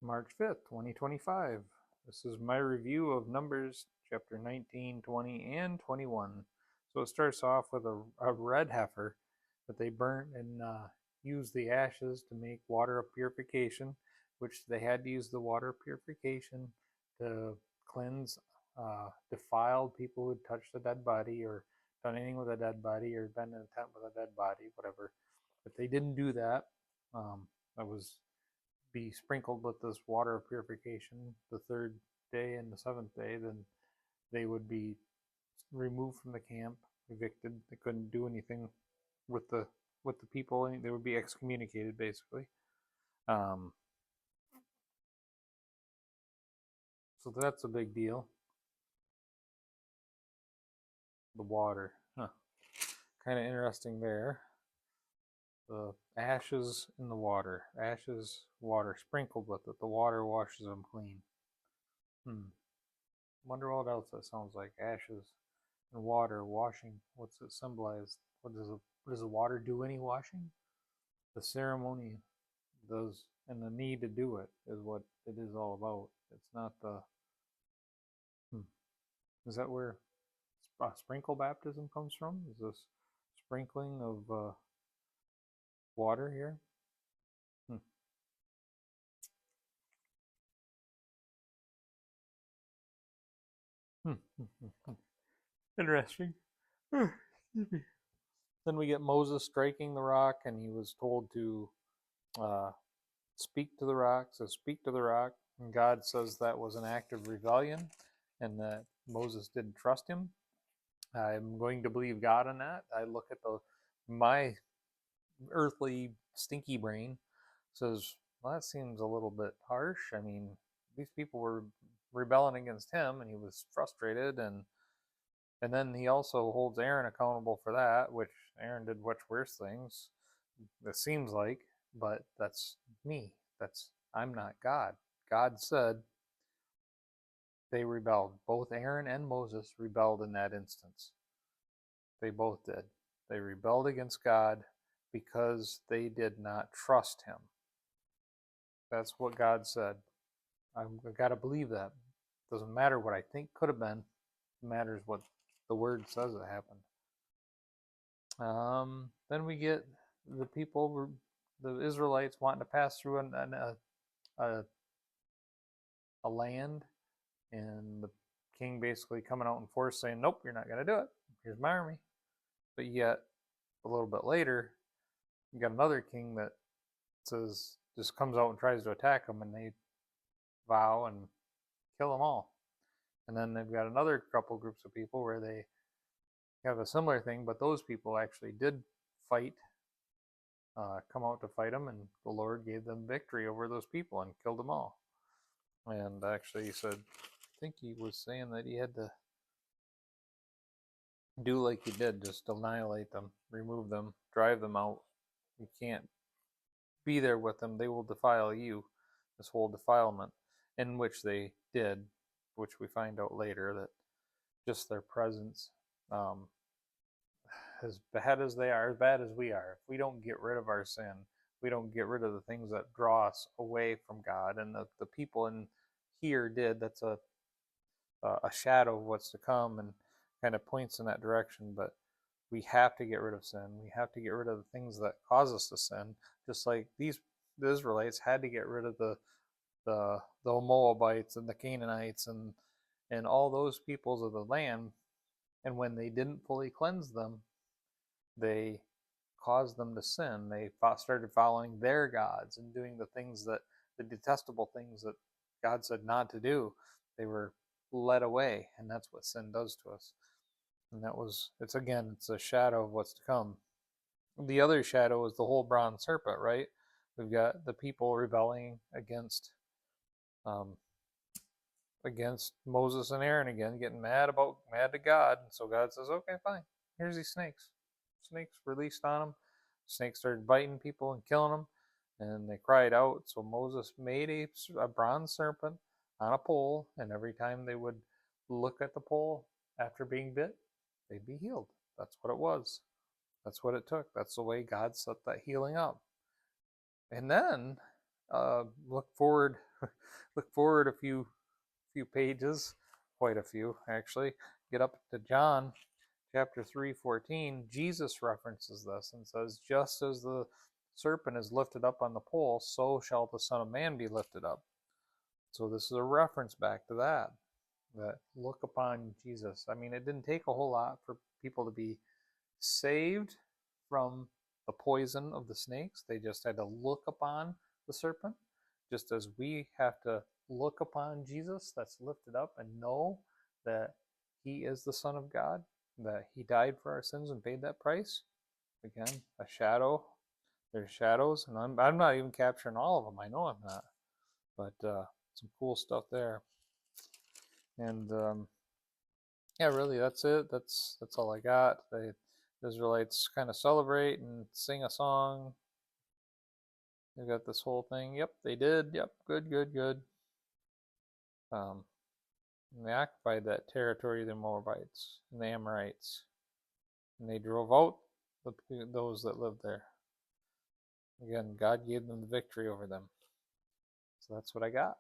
March 5th, 2025. This is my review of Numbers chapter 19, 20, and 21. So it starts off with a red heifer that they burnt and used the ashes to make water of purification, which they had to use the water of purification to cleanse defiled people who had touched a dead body or done anything with a dead body or been in a tent with a dead body, whatever. If they didn't do that, that was be sprinkled with this water of purification the third day and the seventh day, then they would be removed from the camp, evicted. They couldn't do anything with the people. They would be excommunicated, basically. So that's a big deal. The water, kind of interesting there. The ashes in the water, water sprinkled with it. The water washes them clean. Wonder what else that sounds like. Ashes and water washing. What's it symbolize? What does the water do any washing? The ceremony does, and the need to do it is what it is all about. It's not the. Is that where sprinkle baptism comes from? Is this sprinkling of water here? Interesting. Then we get Moses striking the rock, and he was told to speak to the rock. So speak to the rock. And God says that was an act of rebellion and that Moses didn't trust him. I'm going to believe God on that. I look at my earthly stinky brain, says, well, that seems a little bit harsh. I mean, these people were rebelling against him and he was frustrated, and then he also holds Aaron accountable for that, which Aaron did much worse things, it seems like, but that's me. I'm not God. God said they rebelled. Both Aaron and Moses rebelled in that instance. They both did. They rebelled against God because they did not trust him. That's what God said. I've got to believe that. Doesn't matter what I think could have been. It matters what the word says it happened. Then we get the people, the Israelites, wanting to pass through a land, and the king basically coming out in force saying, nope, you're not going to do it. Here's my army. But yet, a little bit later, you got another king that says, just comes out and tries to attack them, and they vow and kill them all. And then they've got another couple groups of people where they have a similar thing, but those people actually did fight, come out to fight them, and the Lord gave them victory over those people and killed them all. And actually, he said, I think he was saying that he had to do like he did, just annihilate them, remove them, drive them out. You can't be there with them. They will defile you. This whole defilement, in which they did, which we find out later that just their presence, as bad as they are, as bad as we are, if we don't get rid of our sin, we don't get rid of the things that draw us away from God, and the people in here did. That's a shadow of what's to come and kind of points in that direction. But we have to get rid of sin. We have to get rid of the things that cause us to sin, just like the Israelites had to get rid of the Moabites and the Canaanites and all those peoples of the land. And when they didn't fully cleanse them, they caused them to sin. They started following their gods and doing the detestable things that God said not to do. They were led away, and that's what sin does to us. And it's a shadow of what's to come. The other shadow is the whole bronze serpent, right? We've got the people rebelling against Moses and Aaron again, getting mad to God. And so God says, okay, fine. Here's these snakes. Snakes released on them. Snakes started biting people and killing them. And they cried out. So Moses made a bronze serpent on a pole. And every time they would look at the pole after being bit, they'd be healed. That's what it was. That's what it took. That's the way God set that healing up. And then look forward look forward a few pages, quite a few actually. Get up to John chapter 3:14. Jesus references this and says, "Just as the serpent is lifted up on the pole, so shall the Son of Man be lifted up." So this is a reference back to that. That look upon Jesus. I mean, it didn't take a whole lot for people to be saved from the poison of the snakes. They just had to look upon the serpent, just as we have to look upon Jesus that's lifted up and know that he is the Son of God, that he died for our sins and paid that price. Again, a shadow. There's shadows, and I'm not even capturing all of them. I know I'm not, but some cool stuff there. And yeah, really, that's it. That's all I got. The Israelites kind of celebrate and sing a song. They got this whole thing. Yep, they did. Yep, good, good, good. And they occupied that territory, the Moabites and the Amorites, and they drove out those that lived there. Again, God gave them the victory over them. So that's what I got.